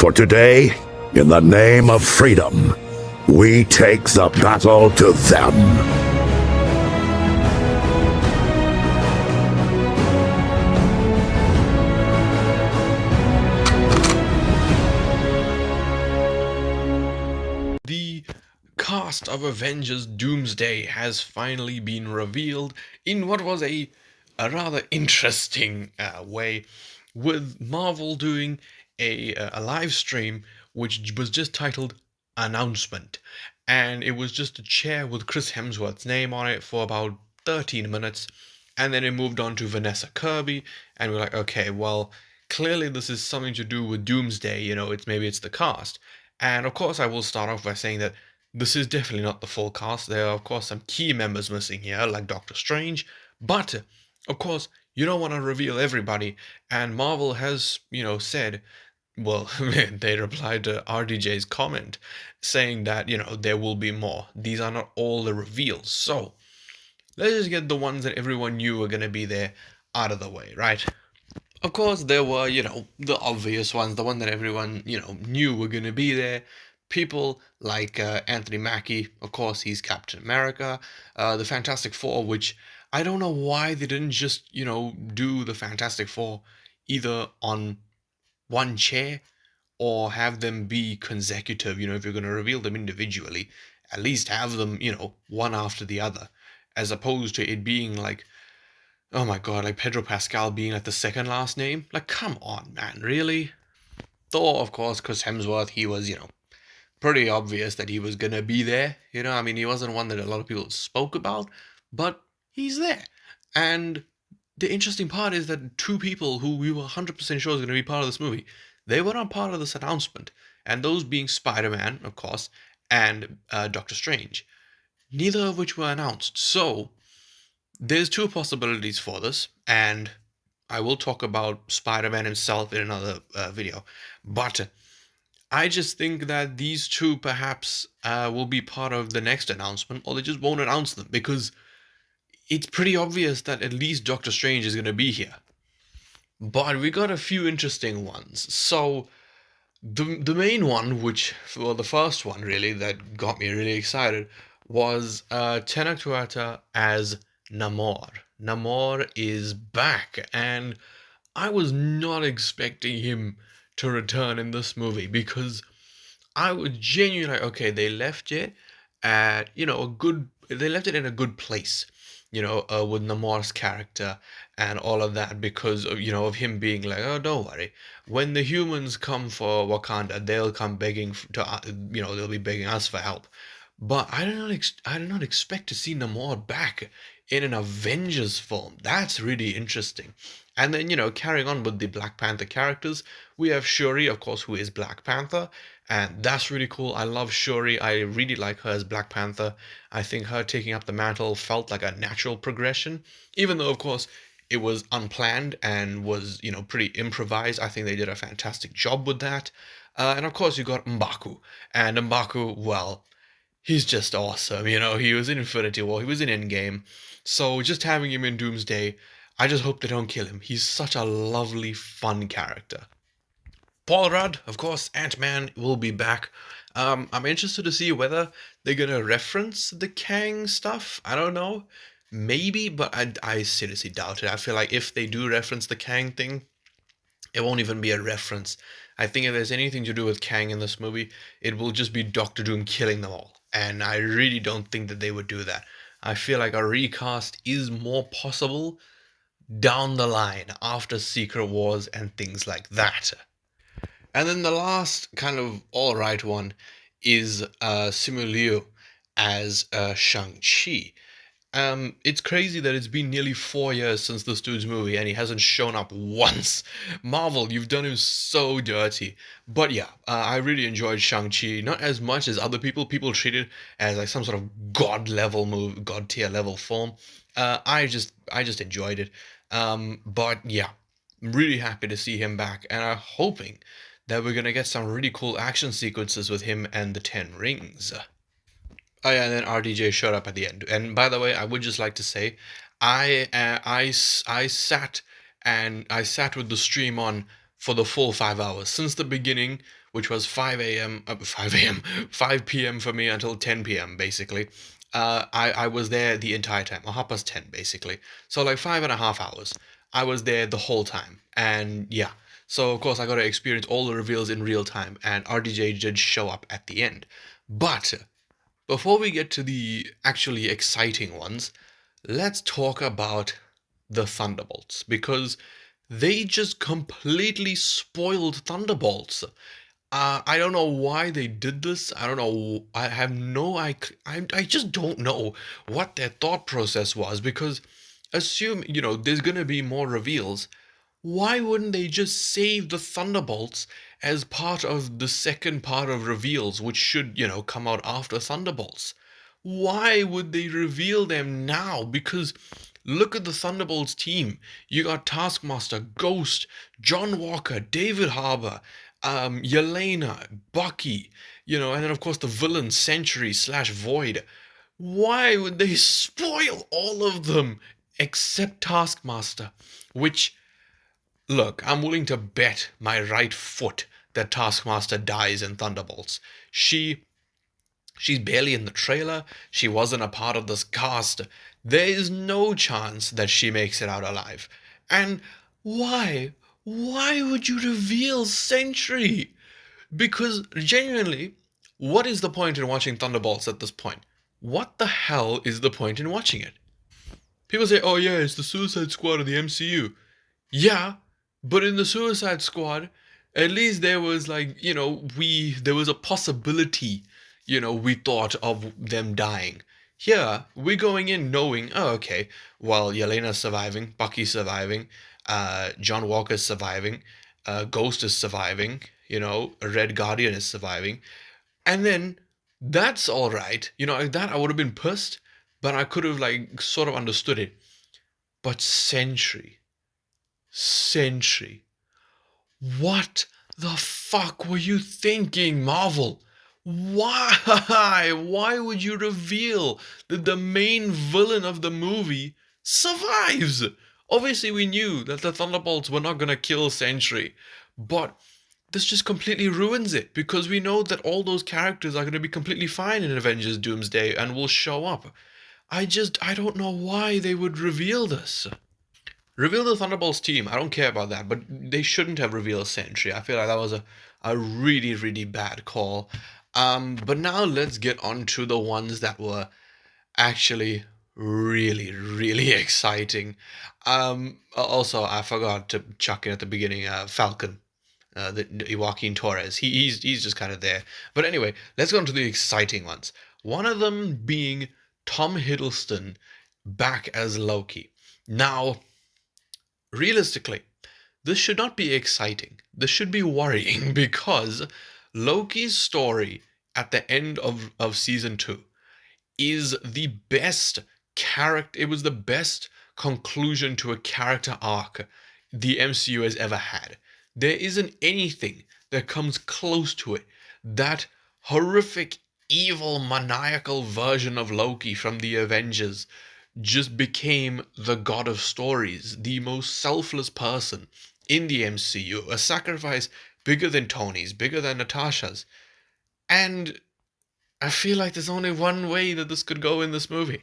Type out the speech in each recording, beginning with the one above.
For today, in the name of freedom, we take the battle to them. The cast of Avengers Doomsday has finally been revealed in what was a rather interesting way, with Marvel doing a live stream which was just titled Announcement. And it was just a chair with Chris Hemsworth's name on it for about 13 minutes. And then it moved on to Vanessa Kirby. And we're like, okay, well, clearly this is something to do with Doomsday. Maybe it's the cast. And of course, I will start off by saying that this is definitely not the full cast. There are, of course, some key members missing here, like Doctor Strange. But, of course, you don't want to reveal everybody. And Marvel has, said, well, they replied to RDJ's comment saying that, there will be more. These are not all the reveals. So, let's just get the ones that everyone knew were going to be there out of the way, right? Of course, there were, the obvious ones, the one that everyone, knew were going to be there. People like Anthony Mackie, of course, he's Captain America. The Fantastic Four, which I don't know why they didn't just, do the Fantastic Four either on one chair or have them be consecutive. If you're going to reveal them individually, at least have them, one after the other, as opposed to it being like, oh my god, like Pedro Pascal being like the second last name. Like, come on, man, really? Thor, of course, Chris Hemsworth, he was, pretty obvious that he was gonna be there. He wasn't one that a lot of people spoke about, but he's there. And the interesting part is that two people who we were 100% sure was gonna be part of this movie, they were not part of this announcement. And those being Spider-Man, of course, and Doctor Strange. Neither of which were announced. So, there's two possibilities for this, and I will talk about Spider-Man himself in another video. But I just think that these two perhaps will be part of the next announcement, or they just won't announce them, because it's pretty obvious that at least Doctor Strange is going to be here. But we got a few interesting ones. So, the main one, the first one really, that got me really excited, was Tenoch Huerta as Namor. Namor is back, and I was not expecting him to return in this movie, because I was genuinely like, okay, they left it at, they left it in a good place, with Namor's character and all of that, because of him being like, oh, don't worry, when the humans come for Wakanda, they'll come begging they'll be begging us for help. But I did not expect to see Namor back in an Avengers film. That's really interesting. And then, carrying on with the Black Panther characters, we have Shuri, of course, who is Black Panther, and that's really cool. I love Shuri. I really like her as Black Panther. I think her taking up the mantle felt like a natural progression, even though, of course, it was unplanned and was, pretty improvised. I think they did a fantastic job with that. And of course, you got M'Baku. And M'Baku, well, he's just awesome, he was in Infinity War, he was in Endgame, so just having him in Doomsday, I just hope they don't kill him. He's such a lovely, fun character. Paul Rudd, of course, Ant-Man will be back. I'm interested to see whether they're gonna reference the Kang stuff. I don't know, maybe, but I seriously doubt it. I feel like if they do reference the Kang thing, it won't even be a reference. I think if there's anything to do with Kang in this movie, it will just be Doctor Doom killing them all. And I really don't think that they would do that. I feel like a recast is more possible down the line after Secret Wars and things like that. And then the last kind of alright one is Simu Liu as Shang-Chi. It's crazy that it's been nearly 4 years since this dude's movie and he hasn't shown up once. Marvel, you've done him so dirty. But yeah, I really enjoyed Shang-Chi. Not as much as other people. People treat it as like some sort of god tier level film. I just enjoyed it. But yeah, I'm really happy to see him back, and I'm hoping that we're gonna get some really cool action sequences with him and the Ten Rings. Oh yeah, and then RDJ showed up at the end. And by the way, I would just like to say, I sat with the stream on for the full 5 hours since the beginning, which was 5 a.m. 5 a.m. 5 p.m. for me until 10 p.m. basically. I was there the entire time, or 10:30 basically. So like 5.5 hours. I was there the whole time, and yeah. So of course I got to experience all the reveals in real time, and RDJ did show up at the end. But before we get to the actually exciting ones, let's talk about the Thunderbolts because they just completely spoiled Thunderbolts. I don't know why they did this. I don't know. I have no. I just don't know what their thought process was because assume there's gonna be more reveals. Why wouldn't they just save the Thunderbolts as part of the second part of reveals, which should, come out after Thunderbolts? Why would they reveal them now? Because look at the Thunderbolts team. You got Taskmaster, Ghost, John Walker, David Harbour, Yelena, Bucky, and then of course the villain Century slash Void. Why would they spoil all of them except Taskmaster? Which, look, I'm willing to bet my right foot that Taskmaster dies in Thunderbolts. She's barely in the trailer. She wasn't a part of this cast. There is no chance that she makes it out alive. And why? Why would you reveal Sentry? Because genuinely, what is the point in watching Thunderbolts at this point? What the hell is the point in watching it? People say, oh yeah, it's the Suicide Squad of the MCU. Yeah, but in the Suicide Squad, at least there was like, there was a possibility, we thought of them dying. Here, we're going in knowing, oh, okay, well, Yelena's surviving, Bucky's surviving, John Walker's surviving, Ghost is surviving, Red Guardian is surviving. And then that's all right. That I would have been pissed, but I could have like sort of understood it. But Sentry. What the fuck were you thinking, Marvel? Why? Why would you reveal that the main villain of the movie survives? Obviously, we knew that the Thunderbolts were not gonna kill Sentry, but this just completely ruins it because we know that all those characters are gonna be completely fine in Avengers Doomsday and will show up. I don't know why they would reveal this. Reveal the Thunderbolts team. I don't care about that, but they shouldn't have revealed Sentry. I feel like that was a really, really bad call. But now let's get on to the ones that were actually really, really exciting. Also, I forgot to chuck in at the beginning, Falcon. The Joaquin Torres. He's just kind of there. But anyway, let's go on to the exciting ones. One of them being Tom Hiddleston back as Loki. Now, realistically, this should not be exciting. This should be worrying because Loki's story at the end of season 2 is the best character. It was the best conclusion to a character arc the MCU has ever had. There isn't anything that comes close to it. That horrific, evil, maniacal version of Loki from the Avengers just became the god of stories, the most selfless person in the MCU, a sacrifice bigger than Tony's, bigger than Natasha's. And I feel like there's only one way that this could go in this movie.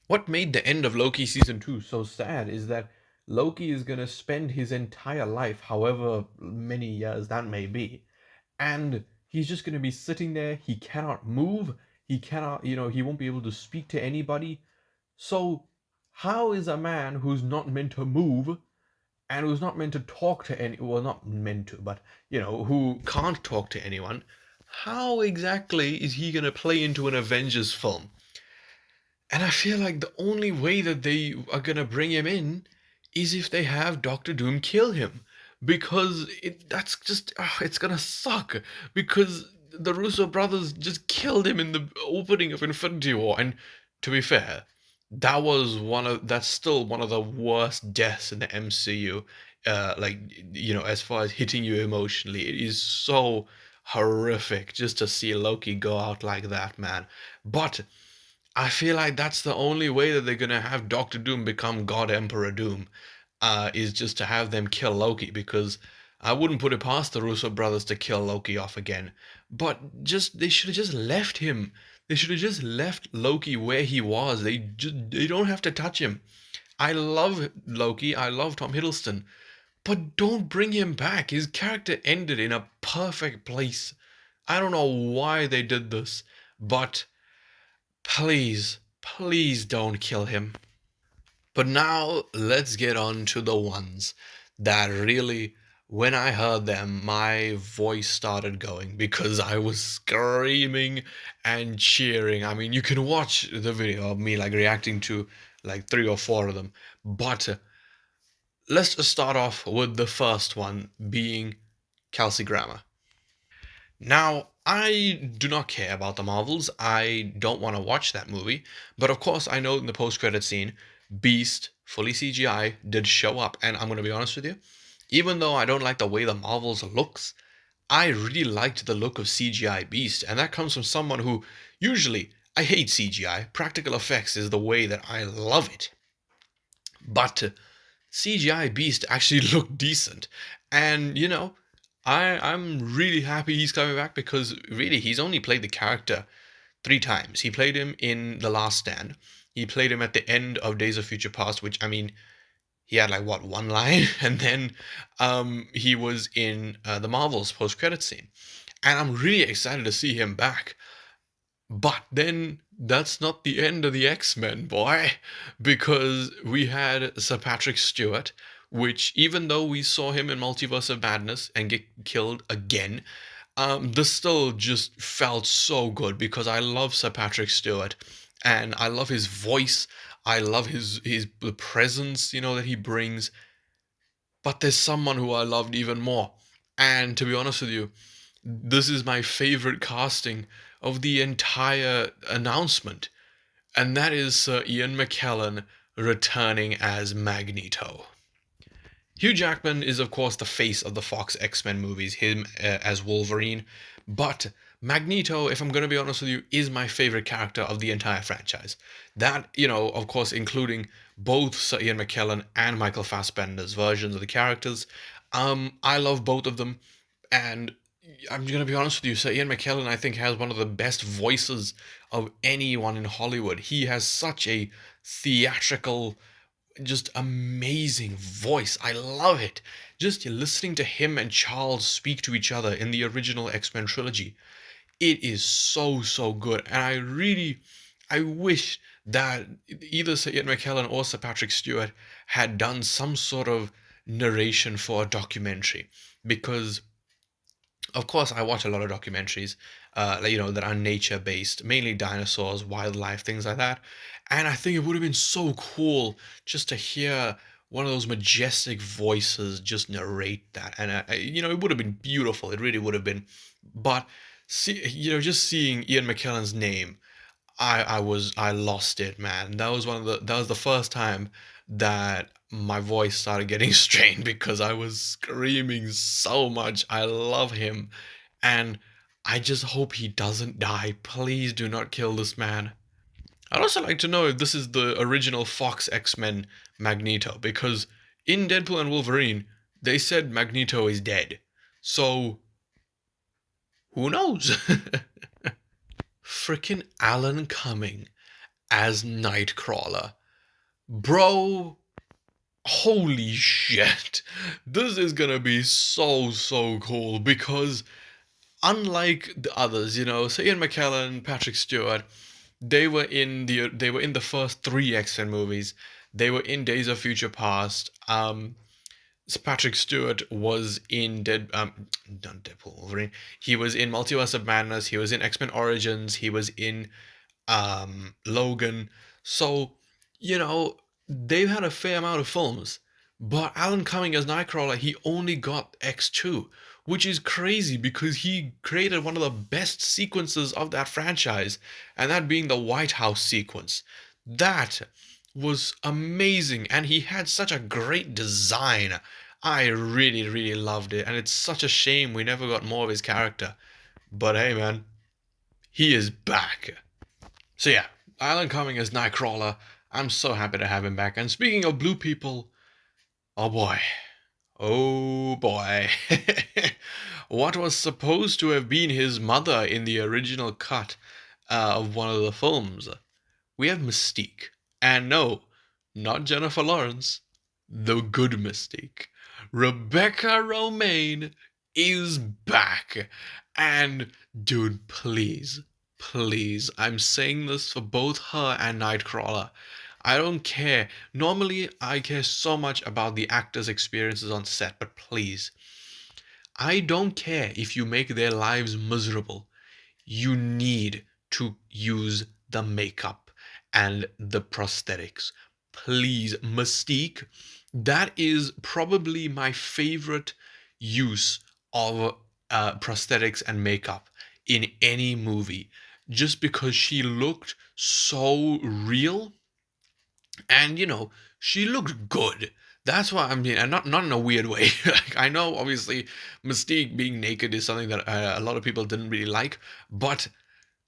What made the end of Loki season 2 so sad is that Loki is going to spend his entire life, however many years that may be, and he's just going to be sitting there. He cannot move. He cannot, he won't be able to speak to anybody. So, how is a man who's not meant to move and who's not meant to talk to well, not meant to, but, who can't talk to anyone, how exactly is he going to play into an Avengers film? And I feel like the only way that they are going to bring him in is if they have Doctor Doom kill him. Because that's just, it's going to suck. Because the Russo brothers just killed him in the opening of Infinity War. And to be fair, that's still one of the worst deaths in the MCU. As far as hitting you emotionally, it is so horrific just to see Loki go out like that, man. But I feel like that's the only way that they're gonna have Doctor Doom become God Emperor Doom, is just to have them kill Loki because I wouldn't put it past the Russo brothers to kill Loki off again. But just they should have just left him. They should have just left Loki where he was. They don't have to touch him. I love Loki. I love Tom Hiddleston. But don't bring him back. His character ended in a perfect place. I don't know why they did this, but please, please don't kill him. But now let's get on to the ones that really, when I heard them, my voice started going because I was screaming and cheering. I mean, you can watch the video of me like reacting to like three or four of them. But let's just start off with the first one being Kelsey Grammer. Now, I do not care about the Marvels. I don't want to watch that movie. But of course, I know in the post-credit scene, Beast, fully CGI, did show up. And I'm going to be honest with you, even though I don't like the way the Marvels looks, I really liked the look of CGI Beast. And that comes from someone who usually, I hate CGI. Practical effects is the way that I love it. But CGI Beast actually looked decent. And, I'm really happy he's coming back because really he's only played the character three times. He played him in The Last Stand. He played him at the end of Days of Future Past, which I mean, he had like what, one line, and then he was in the Marvels post-credit scene. And I'm really excited to see him back. But then that's not the end of the X-Men, boy, because we had Sir Patrick Stewart, which even though we saw him in Multiverse of Madness and get killed again, this still just felt so good because I love Sir Patrick Stewart and I love his voice. I love his the presence, that he brings. But there's someone who I loved even more. And to be honest with you, this is my favorite casting of the entire announcement, and that is Sir Ian McKellen returning as Magneto. Hugh Jackman is, of course, the face of the Fox X-Men movies, him as Wolverine, but Magneto, if I'm going to be honest with you, is my favorite character of the entire franchise. That, of course, including both Sir Ian McKellen and Michael Fassbender's versions of the characters. I love both of them, and I'm going to be honest with you, Sir Ian McKellen, I think, has one of the best voices of anyone in Hollywood. He has such a theatrical, just amazing voice. I love it. Just listening to him and Charles speak to each other in the original X-Men trilogy. It is so, so good. And I wish that either Sir Ian McKellen or Sir Patrick Stewart had done some sort of narration for a documentary. Because of course, I watch a lot of documentaries, that are nature based, mainly dinosaurs, wildlife, things like that. And I think it would have been so cool just to hear one of those majestic voices just narrate that. And, it would have been beautiful. It really would have been. But, just seeing Ian McKellen's name, I lost it, man. That was the first time that my voice started getting strained because I was screaming so much. I love him, and I just hope he doesn't die. Please do not kill this man. I'd also like to know if this is the original Fox X-Men Magneto, because in Deadpool and Wolverine, they said Magneto is dead. So, who knows? Frickin' Alan Cumming as Nightcrawler. Bro, holy shit. This is gonna be so, so cool because unlike the others, so Ian McKellen, Patrick Stewart, they were in the first three X-Men movies. They were in Days of Future Past. Patrick Stewart was in not Deadpool, Wolverine. He was in Multiverse of Madness. He was in X-Men Origins. He was in Logan. So, they've had a fair amount of films. But Alan Cumming as Nightcrawler, he only got X2, which is crazy because he created one of the best sequences of that franchise, and that being the White House sequence. That was amazing, and he had such a great design. I really, really loved it, and it's such a shame we never got more of his character. But hey, man, he is back. So yeah, Alan Cumming as Nightcrawler. I'm so happy to have him back. And speaking of blue people, oh boy, Oh boy. What was supposed to have been his mother in the original cut of one of the films? We have Mystique. And no, not Jennifer Lawrence, the good Mystique. Rebecca Romaine is back. And dude, please, please, I'm saying this for both her and Nightcrawler. I don't care. Normally, I care so much about the actors' experiences on set, but please, I don't care if you make their lives miserable. You need to use the makeup and the prosthetics. Please, Mystique, that is probably my favorite use of prosthetics and makeup in any movie, just because she looked so real and she looked good. That's what I mean, and not in a weird way. Like, I know obviously Mystique being naked is something that a lot of people didn't really like, but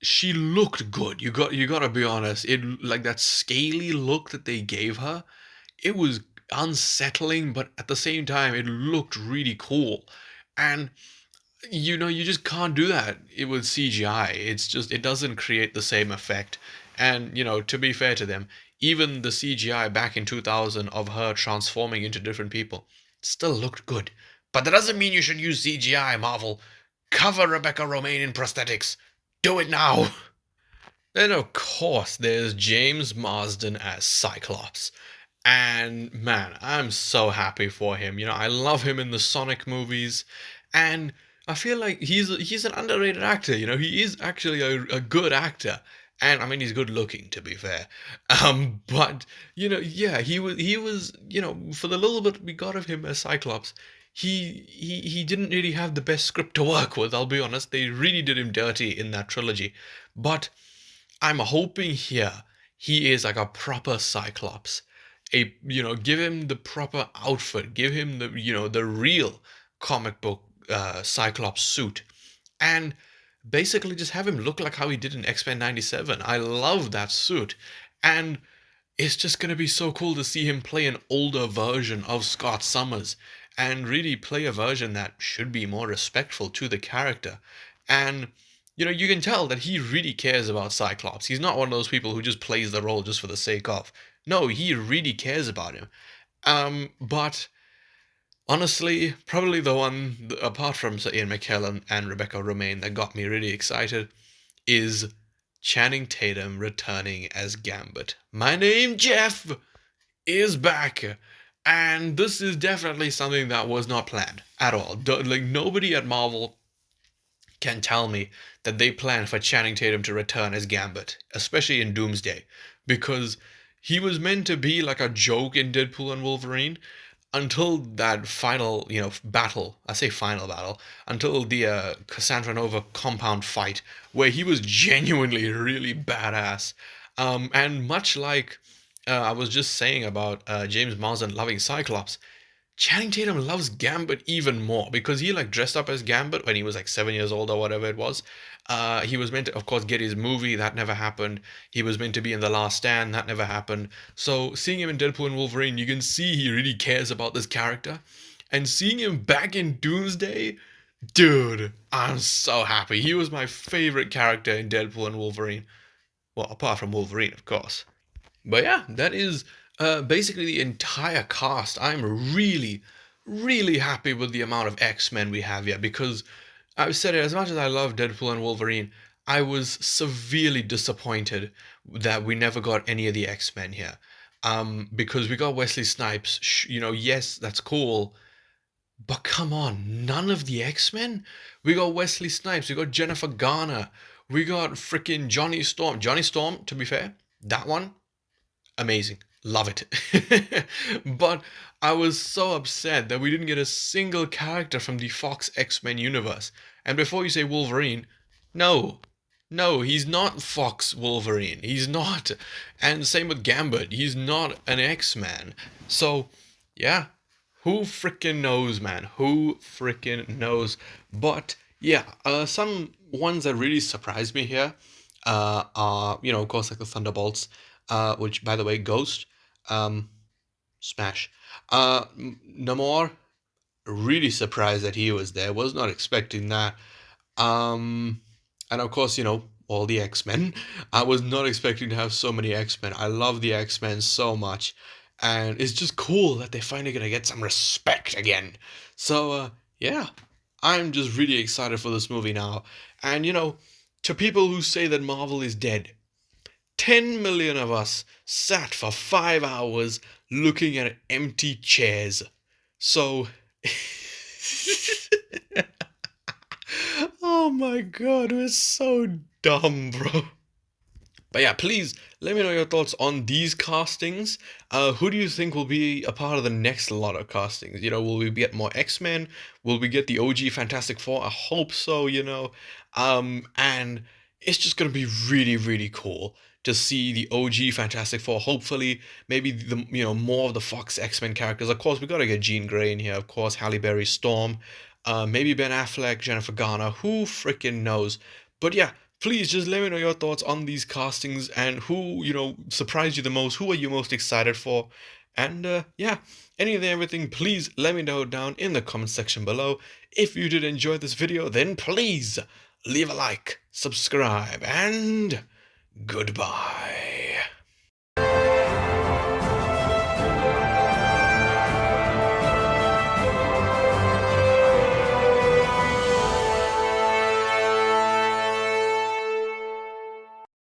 she looked good. You got to be honest. It, like, that scaly look that they gave her, it was unsettling, but at the same time it looked really cool. And you just can't do that with CGI. It's just, it doesn't create the same effect. And to be fair to them, even the CGI back in 2000 of her transforming into different people still looked good. But that doesn't mean you should use CGI, Marvel. Cover Rebecca Romaine in prosthetics. Do it now. Then, of course, there's James Marsden as Cyclops. And man, I'm so happy for him. I love him in the Sonic movies, and I feel like he's an underrated actor. He is actually a good actor, and I mean he's good looking, to be fair. But yeah, he was for the little bit we got of him as Cyclops, he didn't really have the best script to work with. I'll be honest, they really did him dirty in that trilogy, but I'm hoping here he is like a proper Cyclops. Give him the proper outfit, give him the real comic book Cyclops suit, and basically just have him look like how he did in X-Men '97. I love that suit, and it's just going to be so cool to see him play an older version of Scott Summers and really play a version that should be more respectful to the character. And you can tell that he really cares about Cyclops. He's not one of those people who just plays the role just for the sake of. No, he really cares about him. But honestly, probably the one apart from Sir Ian McKellen and Rebecca Romaine that got me really excited is Channing Tatum returning as Gambit. My name, Jeff, is back. And this is definitely something that was not planned at all. Like, nobody at Marvel can tell me that they plan for Channing Tatum to return as Gambit, especially in Doomsday, because he was meant to be like a joke in Deadpool and Wolverine until that final, battle. I say final battle, until the Cassandra Nova compound fight, where he was genuinely really badass. And much like I was just saying about James Marsden loving Cyclops, Channing Tatum loves Gambit even more because he like dressed up as Gambit when he was like 7 years old or whatever it was. He was meant to, of course, get his movie. That never happened. He was meant to be in The Last Stand. That never happened. So seeing him in Deadpool and Wolverine, you can see he really cares about this character. And seeing him back in Doomsday, dude, I'm so happy. He was my favorite character in Deadpool and Wolverine. Well, apart from Wolverine, of course. But yeah, that is basically the entire cast. I'm really, really happy with the amount of X-Men we have here because I've said it, as much as I love Deadpool and Wolverine, I was severely disappointed that we never got any of the X-Men here. Because we got Wesley Snipes, yes, that's cool, but come on, none of the X-Men? We got Wesley Snipes, we got Jennifer Garner, we got freaking Johnny Storm. Johnny Storm, to be fair, that one, amazing. Love it. But I was so upset that we didn't get a single character from the Fox X-Men universe. And before you say Wolverine, no. No, he's not Fox Wolverine. He's not. And same with Gambit. He's not an X-Man. So, yeah. Who freaking knows, man? Who freaking knows? But, yeah, some ones that really surprised me here are, of course, like the Thunderbolts, which, by the way, Ghost, um, Smash. Namor, really surprised that he was there. Was not expecting that. And of course, all the X-Men. I was not expecting to have so many X-Men. I love the X-Men so much. And it's just cool that they're finally gonna get some respect again. So, yeah, I'm just really excited for this movie now. And, to people who say that Marvel is dead, 10 million of us sat for 5 hours looking at empty chairs. So, oh my god, it was so dumb, bro. But yeah, please let me know your thoughts on these castings. Who do you think will be a part of the next lot of castings? Will we get more X-Men? Will we get the OG Fantastic Four? I hope so. And it's just gonna be really, really cool to see the OG Fantastic Four. Hopefully, maybe the more of the Fox X-Men characters. Of course, we gotta get Jean Grey in here. Of course, Halle Berry, Storm. Maybe Ben Affleck, Jennifer Garner. Who freaking knows? But yeah, please just let me know your thoughts on these castings and who, surprised you the most. Who are you most excited for? And yeah, anything, everything, please let me know down in the comment section below. If you did enjoy this video, then please leave a like, subscribe, and goodbye.